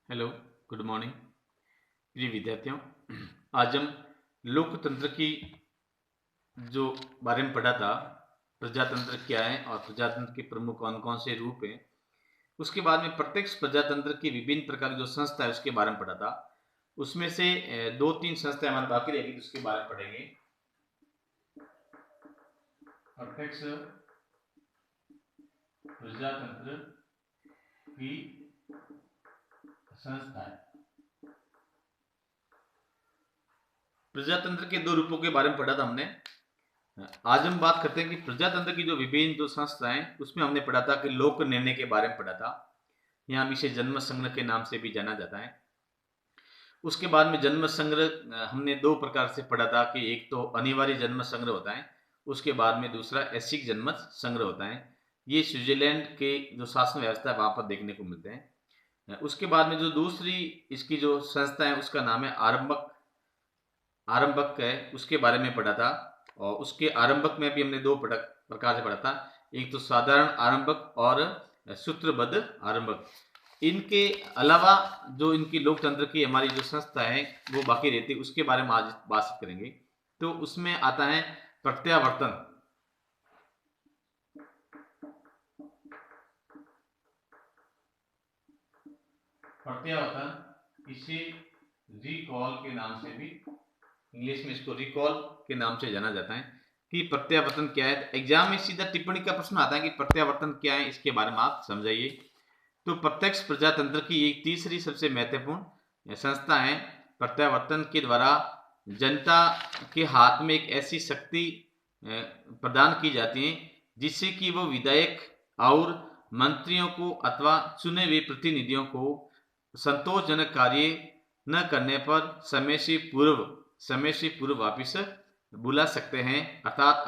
Hello, good morning प्रिय विद्यार्थियों। आज हम लोकतंत्र की जो बारे में पढ़ा था, प्रजातंत्र क्या है और प्रजातंत्र के प्रमुख कौन कौन से रूप हैं। उसके बाद में प्रत्यक्ष प्रजातंत्र की विभिन्न प्रकार की जो संस्था है उसके बारे में पढ़ा था। उसमें से दो तीन संस्थाएं हमारे बाकी रहेगी, तो उसके बारे में पढ़ेंगे। प्रत्यक्ष प्रजातंत्र की संस्थाएं। प्रजातंत्र के दो रूपों के बारे में पढ़ा था हमने। आज हम बात करते हैं कि प्रजातंत्र की जो विभिन्न जो संस्थाएं, उसमें हमने पढ़ा था कि लोक निर्णय के बारे में पढ़ा था। यहाँ इसे जन्म संग्रह के नाम से भी जाना जाता है। उसके बाद में जन्म संग्रह हमने दो प्रकार से पढ़ा था कि एक तो अनिवार्य जन्म संग्रह होता है, उसके बाद में दूसरा ऐच्छिक जन्म संग्रह होता है। ये स्विट्जरलैंड के जो शासन व्यवस्था है वहां पर देखने को मिलते हैं। उसके बाद में जो दूसरी इसकी जो संस्था है उसका नाम है आरंभक आरंभक है, उसके बारे में पढ़ा था। और उसके आरंभक में भी हमने दो प्रकार से पढ़ा था, एक तो साधारण आरंभक और सूत्रबद्ध आरंभक। इनके अलावा जो इनकी लोकतंत्र की हमारी जो संस्था है वो बाकी रहती है, उसके बारे में आज बात करेंगे। तो उसमें आता है प्रत्यावर्तन। प्रत्यावर्तन इसे रिकॉल के नाम से भी, इंग्लिश में इसको रिकॉल के नाम से जाना जाता है कि प्रत्यावर्तन क्या है। एग्जाम में सीधा टिप्पणी का प्रश्न आता है कि प्रत्यावर्तन क्या है, इसके बारे में आप समझाइए। तो प्रत्यक्ष प्रजातंत्र की एक तीसरी सबसे महत्वपूर्ण संस्था है। प्रत्यावर्तन के द्वारा जनता के हाथ में एक ऐसी शक्ति प्रदान की जाती है जिससे कि वो विधायक और मंत्रियों को अथवा चुने हुए प्रतिनिधियों को संतोषजनक कार्य न करने पर समय से पूर्व वापिस बुला सकते हैं, अर्थात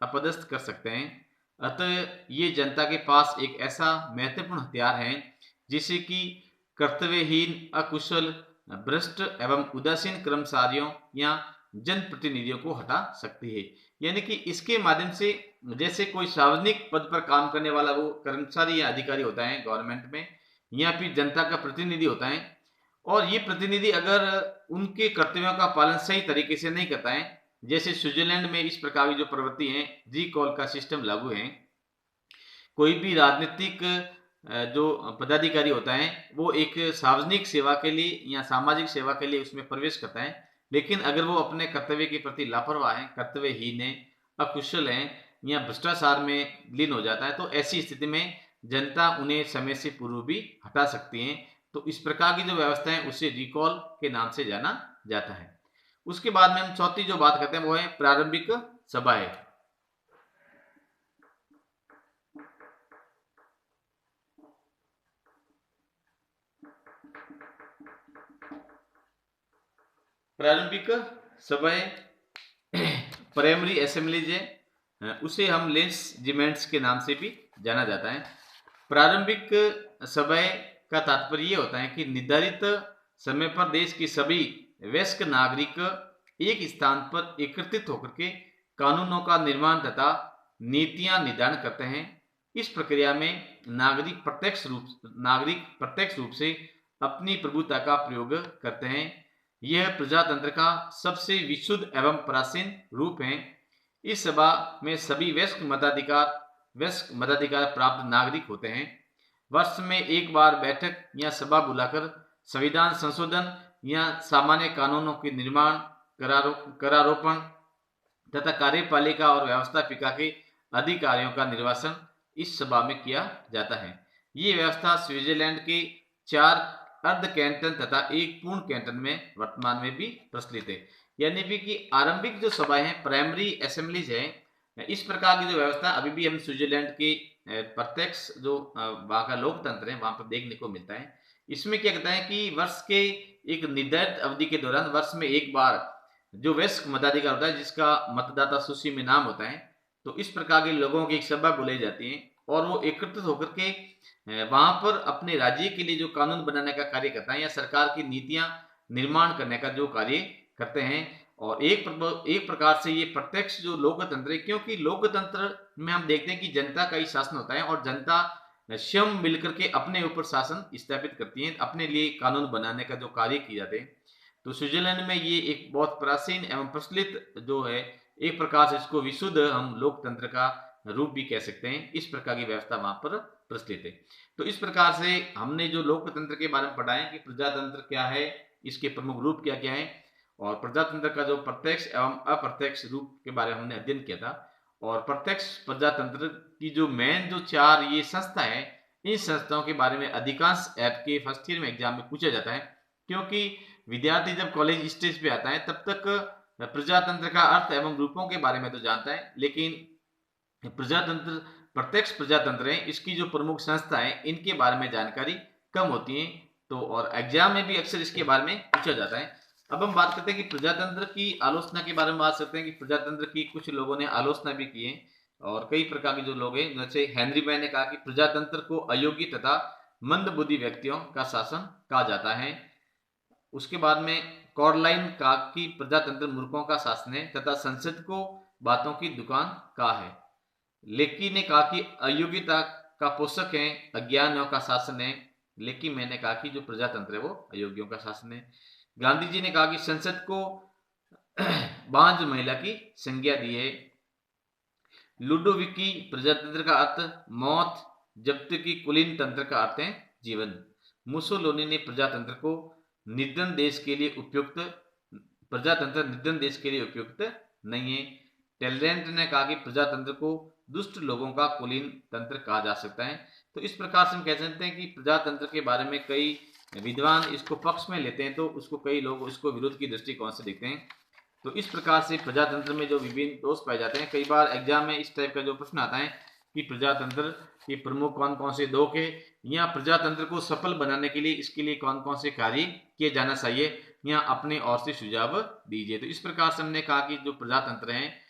अपदस्थ कर सकते हैं। अतः ये जनता के पास एक ऐसा महत्वपूर्ण हथियार है जिसे कि कर्तव्यहीन, अकुशल, भ्रष्ट एवं उदासीन कर्मचारियों या जनप्रतिनिधियों को हटा सकती है। यानी कि इसके माध्यम से जैसे कोई सार्वजनिक पद पर काम करने वाला वो कर्मचारी या अधिकारी होता है गवर्नमेंट में, या फिर जनता का प्रतिनिधि होता है, और ये प्रतिनिधि अगर उनके कर्तव्यों का पालन सही तरीके से नहीं करता है, जैसे स्विट्जरलैंड में इस प्रकार की जो प्रवृत्ति है, रिकॉल का सिस्टम लागू है। कोई भी राजनीतिक जो पदाधिकारी होता है वो एक सार्वजनिक सेवा के लिए या सामाजिक सेवा के लिए उसमें प्रवेश करता है, लेकिन अगर वो अपने कर्तव्य के प्रति लापरवाह है, कर्तव्यहीन है, अकुशल है या भ्रष्टाचार में लीन हो जाता है, तो ऐसी स्थिति में जनता उन्हें समय से पूर्व भी हटा सकती है। तो इस प्रकार की जो व्यवस्था है उसे रिकॉल के नाम से जाना जाता है। उसके बाद में हम चौथी जो बात करते हैं वो है प्रारंभिक सभाएं। प्रारंभिक सभाएं प्राइमरी असेंबलीज है, उसे हम लेंसजीमेंट्स के नाम से भी जाना जाता है। प्रारंभिक सभाएं का तात्पर्य ये होता है कि निर्धारित समय पर देश के सभी वयस्क नागरिक एक स्थान पर एकत्रित होकर के कानूनों का निर्माण तथा नीतियां निर्धारण करते हैं। इस प्रक्रिया में नागरिक प्रत्यक्ष रूप से अपनी प्रभुता का प्रयोग करते हैं। यह प्रजातंत्र का सबसे विशुद्ध एवं प्राचीन रूप है। इस सभा में सभी वयस्क मताधिकार प्राप्त नागरिक होते हैं। वर्ष में एक बार बैठक या सभा बुलाकर संविधान संशोधन या सामान्य कानूनों के निर्माण, करारोपण तथा कार्यपालिका और व्यवस्थापिका के अधिकारियों का निर्वासन इस सभा में किया जाता है। ये व्यवस्था स्विट्जरलैंड के 4 अर्ध कैंटन तथा एक पूर्ण कैंटन में वर्तमान में भी प्रचलित है। यानी भी कि आरंभिक जो सभाएं हैं, प्राइमरी असेंबलीज है, इस प्रकार की जो व्यवस्था अभी भी हम स्विट्जरलैंड के प्रत्यक्ष जो वहां का लोकतंत्र है वहां पर देखने को मिलता है। इसमें क्या कहता है कि वर्ष के एक निर्धारित अवधि के दौरान वर्ष में एक बार जो वयस्क मताधिकार होता है, जिसका मतदाता सूची में नाम होता है, तो इस प्रकार के लोगों की एक सभा बुलाई जाती है और वो एकत्रित होकर के वहां पर अपने राज्य के लिए जो कानून बनाने का कार्य करता है या सरकार की नीतियां निर्माण करने का जो कार्य करते हैं। और एक प्रकार से ये प्रत्यक्ष जो लोकतंत्र है, क्योंकि लोकतंत्र में हम देखते हैं कि जनता का ही शासन होता है और जनता स्वयं मिलकर के अपने ऊपर शासन स्थापित करती हैं, अपने लिए कानून बनाने का जो कार्य किए जाते हैं। तो स्विट्जरलैंड में ये एक बहुत प्राचीन एवं प्रचलित जो है, एक प्रकार से इसको विशुद्ध हम लोकतंत्र का रूप भी कह सकते हैं, इस प्रकार की व्यवस्था वहां पर प्रचलित है। तो इस प्रकार से हमने जो लोकतंत्र के बारे में पढ़ा है कि प्रजातंत्र क्या है, इसके प्रमुख रूप क्या क्या है, और प्रजातंत्र का जो प्रत्यक्ष एवं अप्रत्यक्ष रूप के बारे में हमने अध्ययन किया था। और प्रत्यक्ष प्रजातंत्र की जो मेन जो 4 ये संस्था है, इन संस्थाओं के बारे में अधिकांश आपके फर्स्ट ईयर में एग्जाम में पूछा जाता है, क्योंकि विद्यार्थी जब कॉलेज स्टेज पे आता है तब तक प्रजातंत्र का अर्थ एवं रूपों के बारे में तो जानता है, लेकिन प्रजातंत्र प्रत्यक्ष प्रजातंत्र है, इसकी जो प्रमुख संस्था है इनके बारे में जानकारी कम होती है। तो और एग्जाम में भी अक्सर इसके बारे में पूछा जाता है। अब हम बात करते हैं कि प्रजातंत्र की आलोचना के बारे में बात करते हैं कि प्रजातंत्र की कुछ लोगों ने आलोचना भी की है, और कई प्रकार के जो लोग हैं, जैसे हेनरी वे ने कहा कि प्रजातंत्र को अयोग्य तथा मंदबुद्धि व्यक्तियों का शासन कहा जाता है। उसके बाद में कॉरलाइन कहा कि प्रजातंत्र मूर्खों का शासन है तथा संसद को बातों की दुकान कहा है। लेकी ने कहा कि अयोग्यता का पोषक है, अज्ञानियों का शासन है। लेकिन मैंने कहा कि जो प्रजातंत्र है वो अयोग्यों का शासन है। गांधी जी ने कहा कि संसद को बांझ महिला की संज्ञा दी है। लुडोविकी प्रजातंत्र का अर्थ मौत, जबकि कुलीन तंत्र का अर्थ है जीवन। मुसोलिनी ने प्रजातंत्र को निर्धन देश के लिए उपयुक्त, प्रजातंत्र निर्धन देश के लिए उपयुक्त नहीं है। टेलरेंट ने कहा कि प्रजातंत्र को दुष्ट लोगों का कुलीन तंत्र कहा जा सकता है। तो इस प्रकार से हम कह सकते हैं कि प्रजातंत्र के बारे में कई विद्वान इसको पक्ष में लेते हैं, तो उसको कई लोग इसको विरोध की दृष्टिकोण से देखते हैं। तो इस प्रकार से प्रजातंत्र में जो विभिन्न दोष पाए जाते हैं, कई बार एग्जाम में इस टाइप का जो प्रश्न आता है कि प्रजातंत्र के प्रमुख कौन कौन से दोष है, या प्रजातंत्र को सफल बनाने के लिए इसके लिए कौन कौन से कार्य किए जाना चाहिए, या अपने ओर से सुझाव दीजिए। तो इस प्रकार से हमने कहा कि जो प्रजातंत्र है,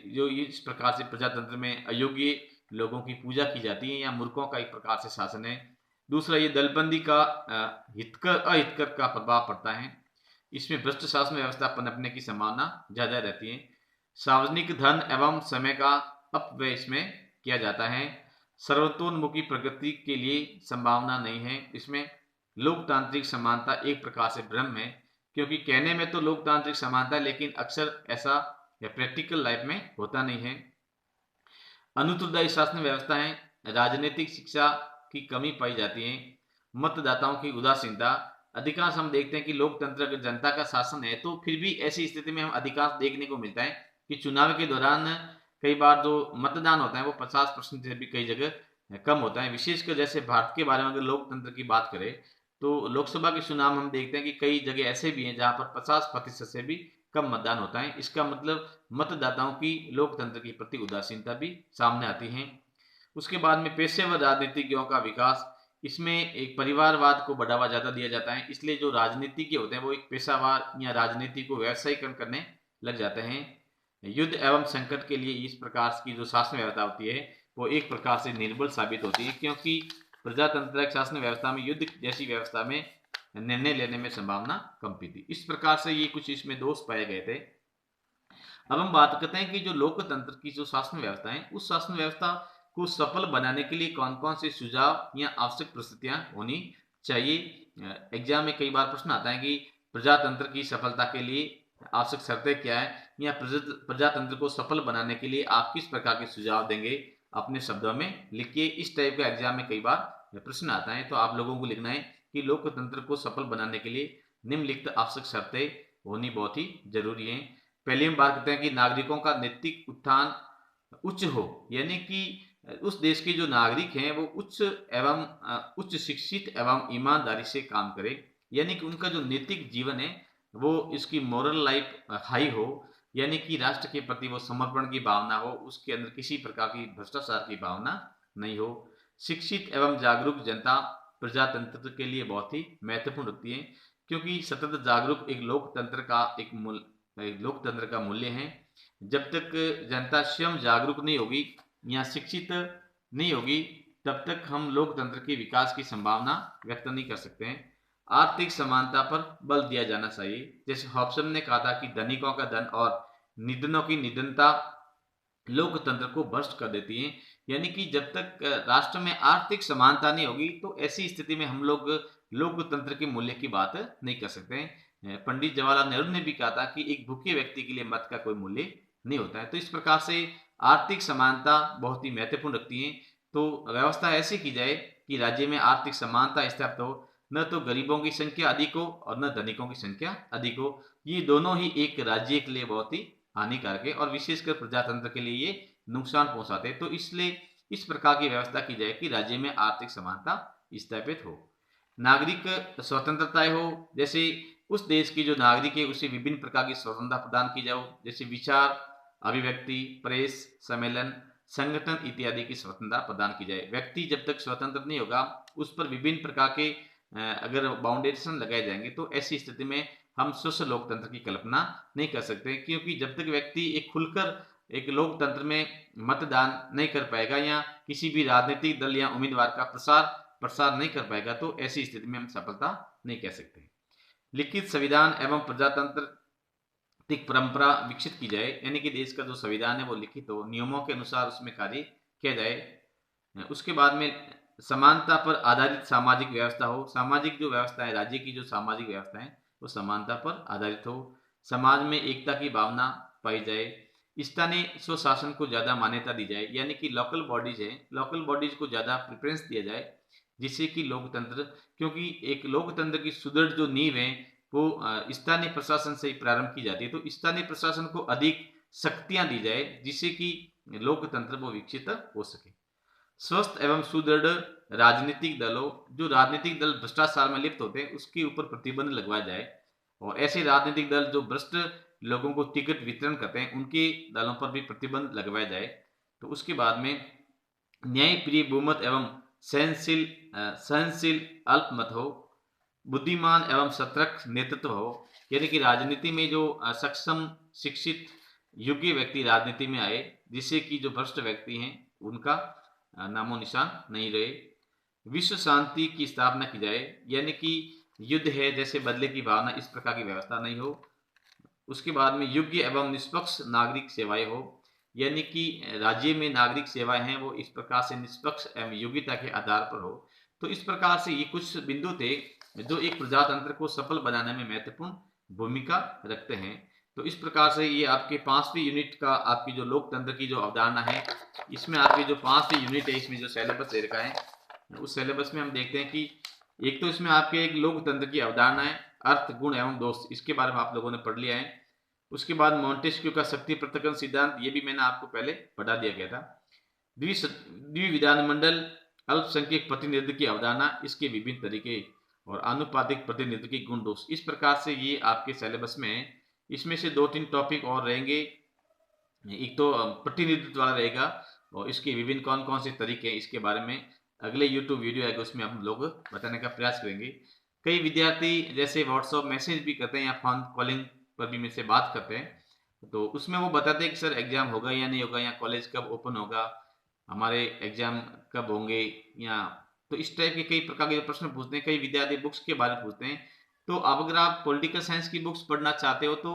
जो इस प्रकार से प्रजातंत्र में अयोग्य लोगों की पूजा की जाती है या मूर्खों का एक प्रकार से शासन है। दूसरा, ये दलबंदी का हितकर अहितकर का प्रभाव पड़ता है। इसमें भ्रष्ट शासन व्यवस्था पनपने की संभावना ज्यादा रहती है। सार्वजनिक धन एवं समय का अपव्यय इसमें किया जाता है। सर्वतोन्मुखी प्रगति के लिए संभावना नहीं है। इसमें लोकतांत्रिक समानता एक प्रकार से भ्रम है, क्योंकि कहने में तो लोकतांत्रिक समानता है, लेकिन अक्सर ऐसा या प्रैक्टिकल लाइफ में होता नहीं है। अनुत्तरदायी शासन व्यवस्था है। राजनीतिक शिक्षा की कमी पाई जाती है। मतदाताओं की उदासीनता। अधिकांश हम देखते हैं कि लोकतंत्र अगर जनता का शासन है, तो फिर भी ऐसी स्थिति में हम अधिकांश देखने को मिलता है कि चुनाव के दौरान कई बार जो मतदान होता है वो 50% से भी कई जगह कम होता है। विशेषकर जैसे भारत के बारे में अगर लोकतंत्र की बात करें, तो लोकसभा के चुनाव हम देखते हैं कि कई जगह ऐसे भी हैं जहां पर 50% से भी कम मतदान होता है। इसका मतलब मतदाताओं की लोकतंत्र के प्रति उदासीनता भी सामने आती है। उसके बाद में पेशेवर राजनीतिज्ञों का विकास। इसमें एक परिवारवाद को बढ़ावा ज्यादा दिया जाता है, इसलिए जो राजनीतिज्ञ होते हैं वो एक पेशावार या राजनीति को व्यवसायीकरण करने लग जाते हैं। युद्ध एवं संकट के लिए इस प्रकार की जो शासन व्यवस्था होती है वो एक प्रकार से निर्बल साबित होती है, क्योंकि प्रजातांत्रिक शासन व्यवस्था में युद्ध जैसी व्यवस्था में निर्णय लेने में संभावना कम थी। इस प्रकार से ये कुछ इसमें दोष पाए गए थे। अब हम बात करते हैं कि जो लोकतंत्र की जो शासन व्यवस्था है, उस शासन व्यवस्था को सफल बनाने के लिए कौन कौन से सुझाव या आवश्यक परिस्थितियां होनी चाहिए। एग्जाम में कई बार प्रश्न आता है कि प्रजातंत्र की सफलता के लिए आवश्यक शर्तें क्या है, या प्रजातंत्र को सफल बनाने के लिए आप किस प्रकार के सुझाव देंगे, अपने शब्दों में लिखिए। इस टाइप का एग्जाम में कई बार प्रश्न आता है। तो आप लोगों को लिखना है कि लोकतंत्र को सफल बनाने के लिए निम्नलिखित आवश्यक शर्तें होनी बहुत ही जरूरी है। पहले हम बात करते हैं कि नागरिकों का नैतिक उत्थान उच्च हो, यानी कि उस देश के जो नागरिक हैं वो उच्च शिक्षित एवं ईमानदारी से काम करे, यानी कि उनका जो नैतिक जीवन है वो इसकी मोरल लाइफ हाई हो, यानी कि राष्ट्र के प्रति वो समर्पण की भावना हो, उसके अंदर किसी प्रकार की भ्रष्टाचार की भावना नहीं हो। शिक्षित एवं जागरूक जनता प्रजातंत्र के लिए बहुत ही महत्वपूर्ण होती है, क्योंकि सतत जागरूक एक लोकतंत्र का मूल्य है। जब तक जनता स्वयं जागरूक नहीं होगी या शिक्षित नहीं होगी, तब तक हम लोकतंत्र के विकास की संभावना व्यक्त नहीं कर सकते हैं। आर्थिक समानता पर बल दिया जाना चाहिए। जैसे हॉब्सन ने कहा था कि धनिकों का धन और निर्धनों की निर्धनता लोकतंत्र को भ्रष्ट कर देती है। यानी कि जब तक राष्ट्र में आर्थिक समानता नहीं होगी तो ऐसी स्थिति में हम लोग लोकतंत्र के मूल्य की बात नहीं कर सकते हैं। पंडित जवाहरलाल नेहरू ने भी कहा था कि एक भूखे व्यक्ति के लिए मत का कोई मूल्य नहीं होता है। तो इस प्रकार से आर्थिक समानता बहुत ही महत्वपूर्ण रखती है। तो व्यवस्था ऐसी की जाए कि राज्य में आर्थिक समानता स्थापित हो, न तो गरीबों की संख्या अधिक हो और न धनिकों की संख्या अधिक हो। ये दोनों ही एक राज्य के लिए बहुत ही हानिकारक है और विशेषकर प्रजातंत्र के लिए ये नुकसान पहुंचाते हैं। तो इसलिए इस प्रकार की व्यवस्था की जाए कि राज्य में आर्थिक समानता स्थापित हो, नागरिक स्वतंत्रताएं हो। जैसे उस देश की जो नागरिक है उसे विभिन्न प्रकार की स्वतंत्रता प्रदान की जाओ, जैसे विचार, अभिव्यक्ति, प्रेस, सम्मेलन, संगठन इत्यादि की स्वतंत्रता प्रदान की जाए। व्यक्ति जब तक स्वतंत्र नहीं होगा, उस पर विभिन्न प्रकार के अगर बाउंडेशन लगाए जाएंगे तो ऐसी स्थिति में हम स्वस्थ लोकतंत्र की कल्पना नहीं कर सकते, क्योंकि जब तक व्यक्ति एक खुलकर एक लोकतंत्र में मतदान नहीं कर पाएगा या किसी भी राजनीतिक दल या उम्मीदवार का प्रसार नहीं कर पाएगा तो ऐसी स्थिति में हम सफलता नहीं कह सकते। लिखित संविधान एवं प्रजातांत्रिक परंपरा विकसित की जाए, यानी कि देश का जो संविधान है वो लिखित हो, नियमों के अनुसार उसमें कार्य किया जाए। उसके बाद में समानता पर आधारित सामाजिक व्यवस्था हो। सामाजिक जो व्यवस्था है, राज्य की जो सामाजिक व्यवस्था है वो समानता पर आधारित हो। समाज में एकता की भावना पाई जाए। स्थानीय स्वशासन को ज्यादा मान्यता दी जाए, यानी कि लोकल बॉडीज है, लोकल बॉडीज को ज्यादा प्रेफरेंस दिया जाए, जिससे कि लोकतंत्र, क्योंकि एक लोकतंत्र की सुदृढ़ जो नींव है वो स्थानीय प्रशासन से ही प्रारंभ की जाती है। तो स्थानीय प्रशासन को अधिक शक्तियां दी जाए जिससे कि लोकतंत्र वो विकसित हो सके। स्वस्थ एवं सुदृढ़ राजनीतिक दलों, जो राजनीतिक दल भ्रष्टाचार में लिप्त होते हैं उसके ऊपर प्रतिबंध लगवाया जाए, और ऐसे राजनीतिक दल जो भ्रष्ट लोगों को टिकट वितरण करते हैं उनके दलों पर भी प्रतिबंध लगवाया जाए। तो उसके बाद में न्यायप्रिय बहुमत एवं सहनशील अल्पमत हो। बुद्धिमान एवं सतर्क नेतृत्व हो, यानी कि राजनीति में जो सक्षम, शिक्षित, योग्य व्यक्ति राजनीति में आए, जिससे कि जो भ्रष्ट व्यक्ति हैं उनका नामो निशान नहीं रहे। विश्व शांति की स्थापना की जाए, यानी कि युद्ध है जैसे बदले की भावना, इस प्रकार की व्यवस्था नहीं हो। उसके बाद में योग्य एवं निष्पक्ष नागरिक सेवाएं हो, यानी कि राज्य में नागरिक सेवाएं हैं वो इस प्रकार से निष्पक्ष एवं योग्यता के आधार पर हो। तो इस प्रकार से ये कुछ बिंदु थे जो एक प्रजातंत्र को सफल बनाने में महत्वपूर्ण भूमिका रखते हैं। तो इस प्रकार से ये आपके 5वीं यूनिट का आपकी जो लोकतंत्र की जो अवधारणा है, इसमें आपकी जो 5वीं यूनिट है इसमें जो सिलेबस दे रखा है, उस सिलेबस में हम देखते हैं कि एक तो इसमें आपके एक लोकतंत्र की अवधारणा है, अर्थ, गुण एवं दोष, इसके बारे में आप लोगों ने पढ़ लिया है। उसके बाद मॉन्टेस्क्यू का शक्ति पृथक्करण सिद्धांत, ये भी मैंने आपको पहले पढ़ा दिया गया था। द्विविधानमंडल, अल्पसंख्यक प्रतिनिधित्व की अवधारणा, इसके विभिन्न तरीके, और आनुपातिक प्रतिनिधित्व के गुण दोष, इस प्रकार से ये आपके सिलेबस में है। इसमें से 2-3 टॉपिक और रहेंगे। एक तो प्रतिनिधित्व वाला रहेगा और इसके विभिन्न कौन कौन से तरीके हैं इसके बारे में अगले YouTube वीडियो आएगा, उसमें हम लोग बताने का प्रयास करेंगे। कई विद्यार्थी जैसे व्हाट्सएप मैसेज भी करते हैं या फोन कॉलिंग पर भी मेरे से बात करते हैं, तो उसमें वो बताते हैं कि सर एग्जाम होगा या नहीं होगा, या कॉलेज कब ओपन होगा, हमारे एग्जाम कब होंगे, या तो इस टाइप के कई प्रकार के प्रश्न पूछते हैं। कई विद्यार्थी बुक्स के बारे में पूछते हैं। तो अब अगर आप पॉलिटिकल साइंस की बुक्स पढ़ना चाहते हो तो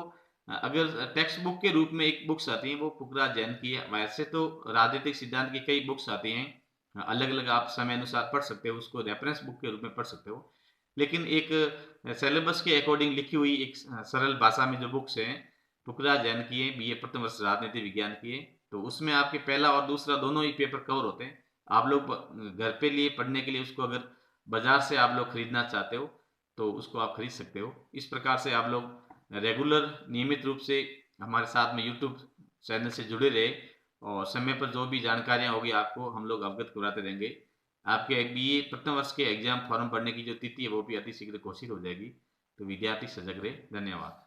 अगर टेक्स्ट बुक के रूप में एक बुक्स आती है वो पुखराज जैन की है। वैसे तो राजनीतिक सिद्धांत की कई बुक्स आती हैं, अलग अलग आप समय अनुसार पढ़ सकते हो, उसको रेफरेंस बुक के रूप में पढ़ सकते हो। लेकिन एक सिलेबस के अकॉर्डिंग लिखी हुई एक सरल भाषा में जो बुक्स हैं पुखराज जैन की है, BA प्रथम वर्ष राजनीति विज्ञान की है, तो उसमें आपके पहला और दूसरा दोनों ही पेपर कवर होते हैं। आप लोग घर पे लिए पढ़ने के लिए उसको अगर बाजार से आप लोग खरीदना चाहते हो तो उसको आप खरीद सकते हो। इस प्रकार से आप लोग रेगुलर नियमित रूप से हमारे साथ में YouTube चैनल से जुड़े रहे और समय पर जो भी जानकारियां होगी आपको हम लोग अवगत कराते रहेंगे। आपके BA प्रथम वर्ष के एग्जाम फॉर्म भरने की जो तिथि है वो भी अति शीघ्र घोषित हो जाएगी। तो विद्यार्थी सजग रहे। धन्यवाद।